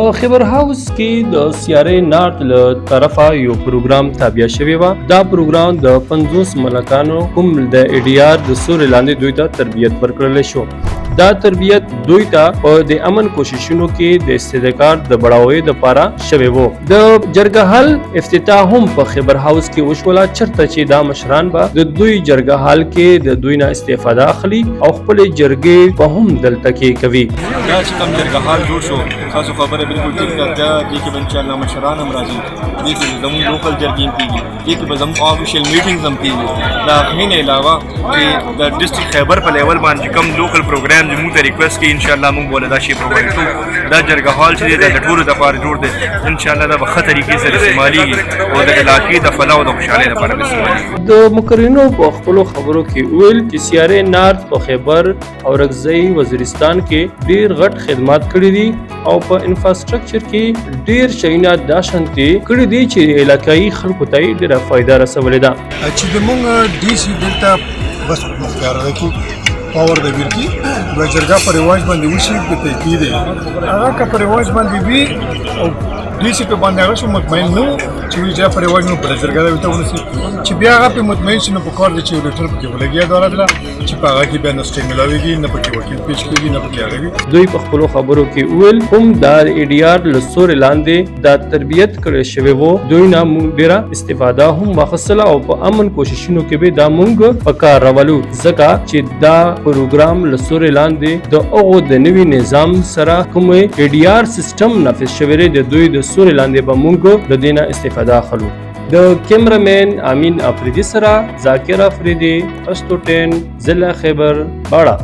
په خیبر هاوس کې د سیارې نارت له طرفه یو پروګرام تابع شوی و. دا پروګرام د 50 ملکانو کوم د ADR د سوري لاندې دوی ته تربیت ورکړل شو. دا تربیت دوی ته په د امن کوششونو کې د استحکام د بڑاوي د پاره شوی وو. د جرګه حل افتتاح هم په خیبر هاوس کې وشولا چرته چې دا مشران به د دوی جرګه حل کې د دوی نه استفاده اخلي او خپل جرګې په هم دلته کې کوي. دا چې کوم جرګه حل جوړ شو تاسو خبره بالکل ټیک ده دي کې ان شاء الله مشران هم راځي دي کې زموږ لوکل جرګې کیږي دي کې به زموږ افیشل میټینګز هم کیږي. دا غوښنه علاوه چې د ډیسټریکټ خیبر په لیول باندې کوم لوکل پروګرام موږ ته ریکوست کوي ان شاء الله موږ بوله دا شی پرووایډ کوو. دا جرګه حال چې د ټولو د لپاره جوړ دی ان شاء الله دا په خطرې کې سره استعمالي او د علاقې د فلاح او د خوشحالۍ لپاره استعمالي. د مقررینو په خپل خبرو کې ویل چې سیارې نارت په خیبر او رغزی وزیرستان کې ډیر غټ خدمات کړي دي او په انفراستراکچر کې ډیر شیونه دا شانتي کړي دي چې علاقايي خلکو ته ډیره فائدہ رسولې ده. چې د مونږ ډي سي دلته بس مختار راکې پاور د ورکی د جرګه پر رواج باندې وشي په تاکید هغه کا پر رواج باندې وی او دې چې په باندې هغه شو مطمئن نو چې چې پر رواج نو پر جرګه دا وته ونسي چې بیا هغه په مطمئن شنو په کار دي چې ډاکټر په ولګیا دا راځلا چې په هغه کې بیا نسټینګ ملاويږي نه پکې وکیل پیش کیږي نه پکې هغه دوی په خپل خبرو کې ویل هم د ADR لسور لاندې د تربیت کړي شوی وو. دوی نه مونږ ډیره استفاده هم واخصله او په امن کوششونو کې به دا مونږ په کار راولو ځکه چې دا پروګرام لسور لاندې د اوغو د نوي نظام سره کوم ADR سیستم نافذ شوی دی. دوی د سور لاندې به مونږ د دینه استفاده اخلو. د کیمرامین امین افریدی سره ذاکر افریدی، پښتو 10 ضلع خیبر باړه.